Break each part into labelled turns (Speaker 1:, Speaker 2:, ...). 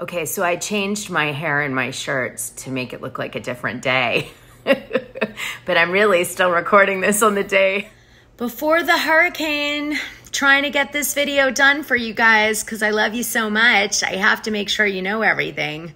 Speaker 1: Okay, so I changed my hair and my shirts to make it look like a different day. But I'm really still recording this on the day before the hurricane. Trying to get this video done for you guys because I love you so much. I have to make sure you know everything,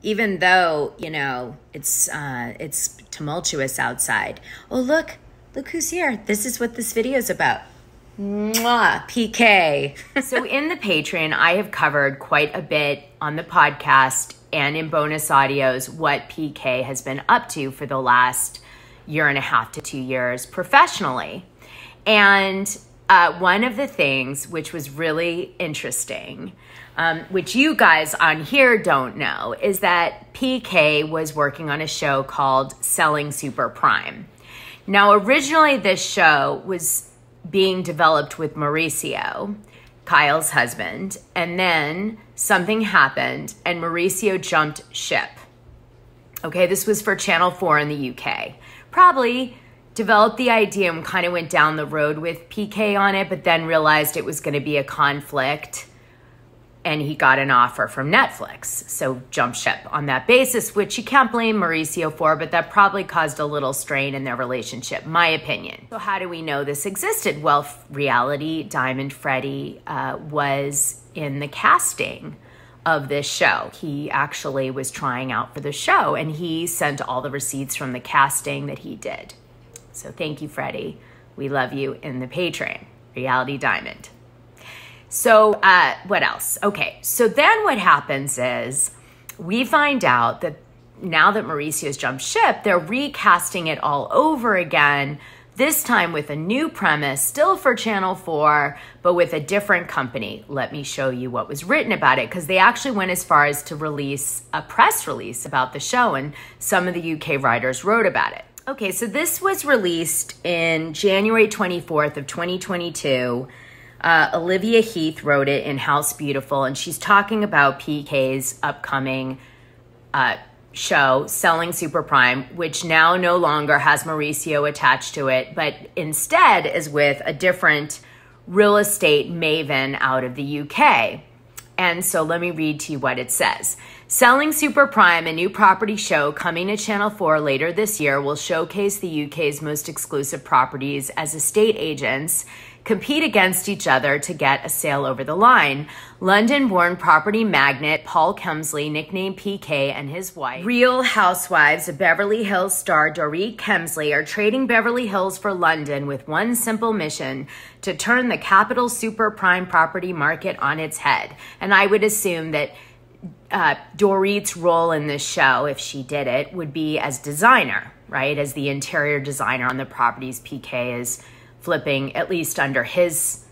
Speaker 1: even though, you know, it's tumultuous outside. Oh, look who's here. This is what this video is about. Mwah, PK. So in the Patreon, I have covered quite a bit on the podcast and in bonus audios what PK has been up to for the last 1.5 to 2 years professionally. And one of the things which was really interesting, which you guys on here don't know, is that PK was working on a show called Selling Super Prime. Now, originally this show was being developed with Mauricio, Kyle's husband, and then something happened and Mauricio jumped ship. Okay, this was for Channel 4 in the UK. Probably developed the idea and kind of went down the road with PK on it, but then realized it was going to be a conflict and he got an offer from Netflix. So jumped ship on that basis, which you can't blame Mauricio for, but that probably caused a little strain in their relationship, my opinion. So how do we know this existed? Well, Reality Diamond Freddie was in the casting of this show. He actually was trying out for the show and he sent all the receipts from the casting that he did. So thank you, Freddie. We love you in the Patreon, Reality Diamond. So what else? Okay, so then what happens is we find out that now that Mauricio's jumped ship, they're recasting it all over again, this time with a new premise, still for Channel 4, but with a different company. Let me show you what was written about it, because they actually went as far as to release a press release about the show, and some of the UK writers wrote about it. Okay, so this was released in January 24th of 2022. Olivia Heath wrote it in House Beautiful, and she's talking about PK's upcoming show, Selling Super Prime, which now no longer has Mauricio attached to it, but instead is with a different real estate maven out of the UK. And so let me read to you what it says. Selling Super Prime, a new property show coming to Channel 4 later this year, will showcase the UK's most exclusive properties as estate agents compete against each other to get a sale over the line. London-born property magnate Paul Kemsley, nicknamed PK, and his wife, Real Housewives of Beverly Hills star Dorit Kemsley, are trading Beverly Hills for London with one simple mission: to turn the capital super prime property market on its head. And I would assume that Dorit's role in this show, if she did it, would be as designer, right? As the interior designer on the properties PK is flipping, at least under his,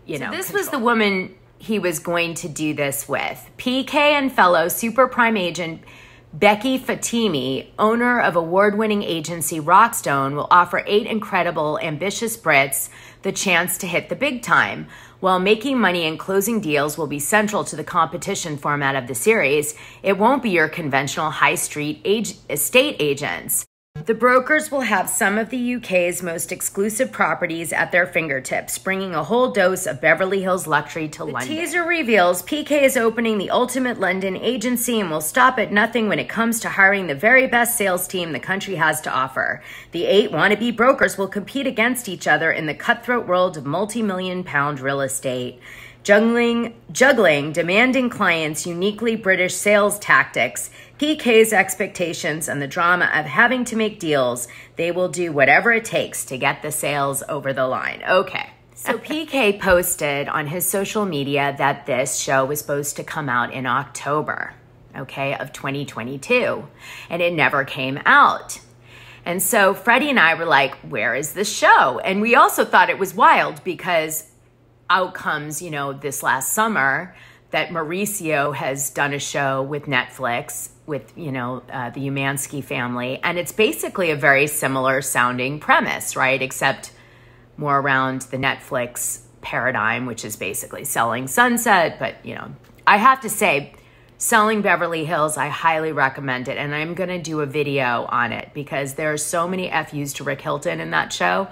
Speaker 1: you know, this control. Was the woman he was going to do this with. PK and fellow super prime agent Becky Fatimi, owner of award-winning agency Rockstone, will offer 8 incredible, ambitious Brits the chance to hit the big time. While making money and closing deals will be central to the competition format of the series, it won't be your conventional high street estate agents. The brokers will have some of the UK's most exclusive properties at their fingertips, bringing a whole dose of Beverly Hills luxury to London. The teaser reveals PK is opening the ultimate London agency and will stop at nothing when it comes to hiring the very best sales team the country has to offer. The 8 wannabe brokers will compete against each other in the cutthroat world of multi-million-pound real estate. Juggling demanding clients' uniquely British sales tactics, PK's expectations, and the drama of having to make deals, they will do whatever it takes to get the sales over the line. Okay. So PK posted on his social media that this show was supposed to come out in October, okay, of 2022, and it never came out. And so Freddie and I were like, where is this show? And we also thought it was wild because out comes, you know, this last summer that Mauricio has done a show with Netflix with, you know, the Umansky family. And it's basically a very similar sounding premise, right? Except more around the Netflix paradigm, which is basically selling Sunset. But, you know, I have to say, Selling Beverly Hills, I highly recommend it. And I'm going to do a video on it because there are so many FUs to Rick Hilton in that show.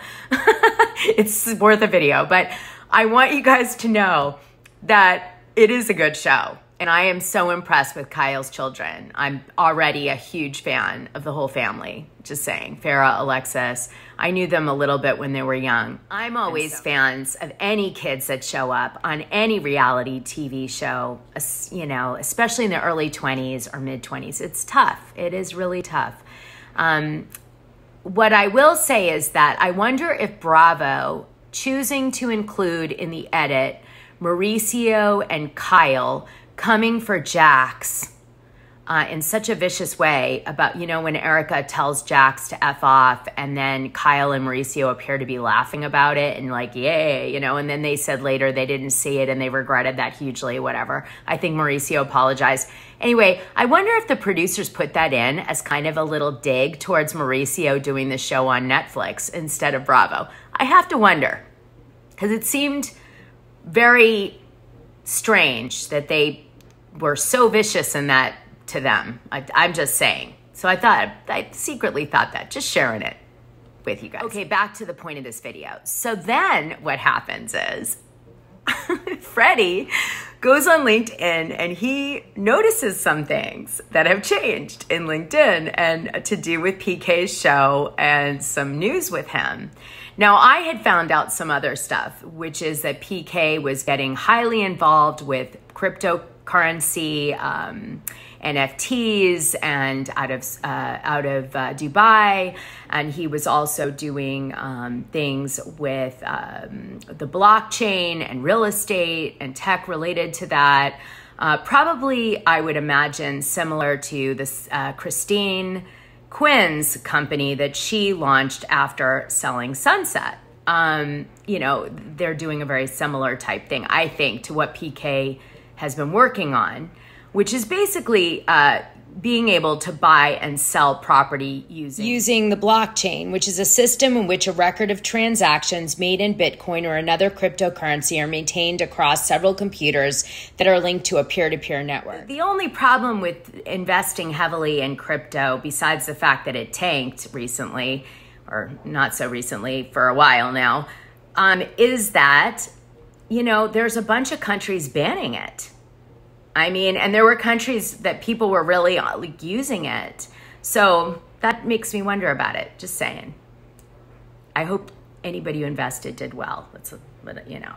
Speaker 1: It's worth a video. But I want you guys to know that it is a good show. And I am so impressed with Kyle's children. I'm already a huge fan of the whole family. Just saying. Farrah, Alexis. I knew them a little bit when they were young. I'm always fans of any kids that show up on any reality TV show, you know, especially in the early 20s or mid 20s. It's tough. It is really tough. What I will say is that I wonder if Bravo choosing to include in the edit Mauricio and Kyle coming for Jax in such a vicious way about, you know, when Erica tells Jax to F off and then Kyle and Mauricio appear to be laughing about it and like, yay, you know, and then they said later they didn't see it and they regretted that hugely, whatever. I think Mauricio apologized. Anyway, I wonder if the producers put that in as kind of a little dig towards Mauricio doing the show on Netflix instead of Bravo. I have to wonder because it seemed very strange that they were so vicious in that to them. I'm just saying. So I secretly thought that, just sharing it with you guys. Okay, back to the point of this video. So then what happens is Freddie goes on LinkedIn and he notices some things that have changed in LinkedIn and to do with PK's show and some news with him. Now, I had found out some other stuff, which is that PK was getting highly involved with cryptocurrency, NFTs, and out of Dubai, and he was also doing things with the blockchain and real estate and tech related to that. Probably, I would imagine, similar to this Christine Quinn's company that she launched after selling Sunset. You know, they're doing a very similar type thing, I think, to what PK has been working on, which is basically being able to buy and sell property using the blockchain, which is a system in which a record of transactions made in Bitcoin or another cryptocurrency are maintained across several computers that are linked to a peer-to-peer network. The only problem with investing heavily in crypto, besides the fact that it tanked recently, or not so recently, for a while now, is that, you know, there's a bunch of countries banning it. I mean, and there were countries that people were really like using it. So that makes me wonder about it, just saying. I hope anybody who invested did well. That's, you know.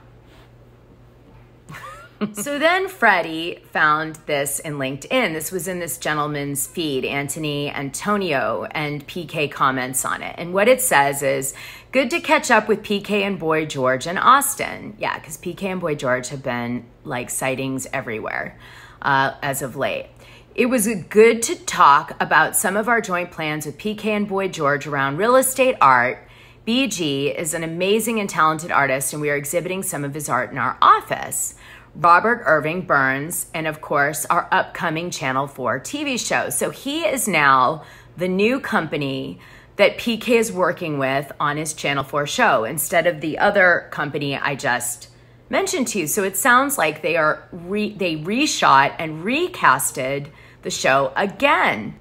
Speaker 1: So then Freddie found this in LinkedIn. This was in this gentleman's feed, Anthony Antonio, and PK comments on it. And what it says is, good to catch up with PK and Boy George in Austin. Yeah, because PK and Boy George have been like sightings everywhere as of late. It was good to talk about some of our joint plans with PK and Boy George around real estate art. BG is an amazing and talented artist, and we are exhibiting some of his art in our office. Robert Irving Burns, and of course, our upcoming Channel 4 TV show. So he is now the new company that PK is working with on his Channel 4 show instead of the other company I just mentioned to you. So it sounds like they reshot and recasted the show again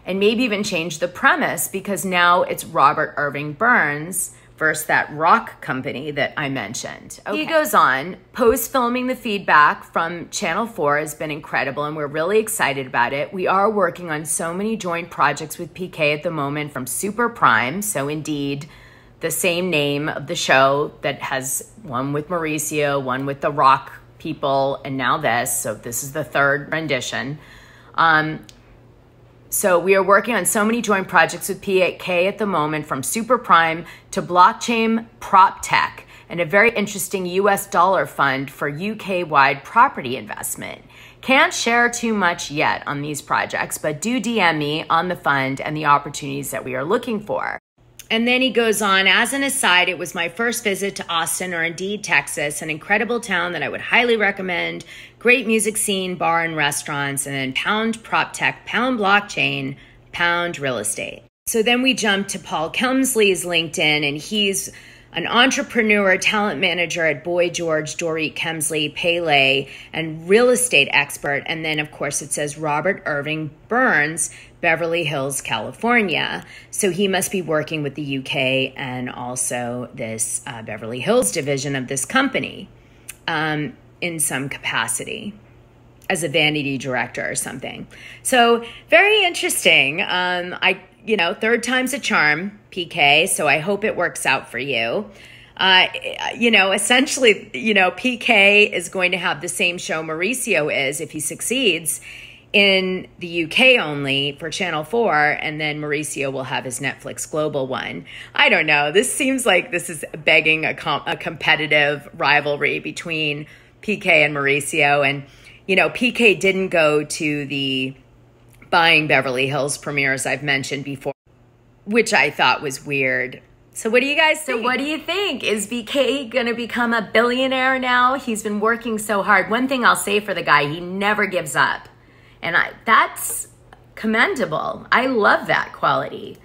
Speaker 1: and maybe even changed the premise because now it's Robert Irving Burns versus that rock company that I mentioned. Okay. He goes on, post-filming the feedback from Channel 4 has been incredible and we're really excited about it. We are working on so many joint projects with PK at the moment from Super Prime, so indeed the same name of the show that has one with Mauricio, one with the rock people, and now this. So this is the third rendition. So we are working on so many joint projects with PK at the moment, from Super Prime to blockchain prop tech and a very interesting US dollar fund for UK-wide property investment. Can't share too much yet on these projects, but do DM me on the fund and the opportunities that we are looking for. And then he goes on, as an aside, it was my first visit to Austin, or indeed Texas, an incredible town that I would highly recommend. Great music scene, bar and restaurants, and then pound prop tech, pound blockchain, pound real estate. So then we jump to Paul Kemsley's LinkedIn, and he's an entrepreneur, talent manager at Boy George, Dorit Kemsley, Pele, and real estate expert. And then, of course, it says Robert Irving Burns, Beverly Hills, California. So he must be working with the UK and also this Beverly Hills division of this company in some capacity. as a vanity director or something. So very interesting. Third time's a charm, PK. So I hope it works out for you. Essentially, PK is going to have the same show Mauricio is if he succeeds in the UK only for Channel 4, and then Mauricio will have his Netflix global one. I don't know. This seems like this is begging a competitive rivalry between PK and Mauricio. And, PK didn't go to the Buying Beverly Hills premieres I've mentioned before, which I thought was weird. So what do you guys think? So what do you think? Is BK going to become a billionaire now? He's been working so hard. One thing I'll say for the guy, he never gives up. And that's commendable. I love that quality.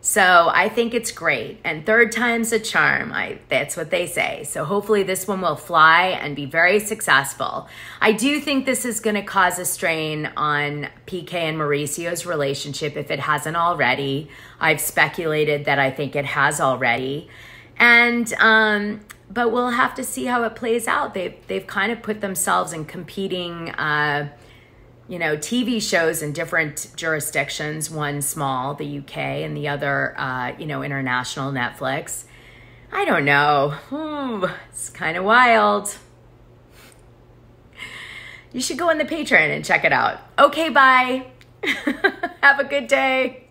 Speaker 1: So I think it's great. And third time's a charm. That's what they say. So hopefully this one will fly and be very successful. I do think this is going to cause a strain on PK and Mauricio's relationship if it hasn't already. I've speculated that I think it has already. And but we'll have to see how it plays out. They've kind of put themselves in competing TV shows in different jurisdictions, one small, the UK, and the other, international Netflix. I don't know. It's kind of wild. You should go on the Patreon and check it out. Okay, bye. Have a good day.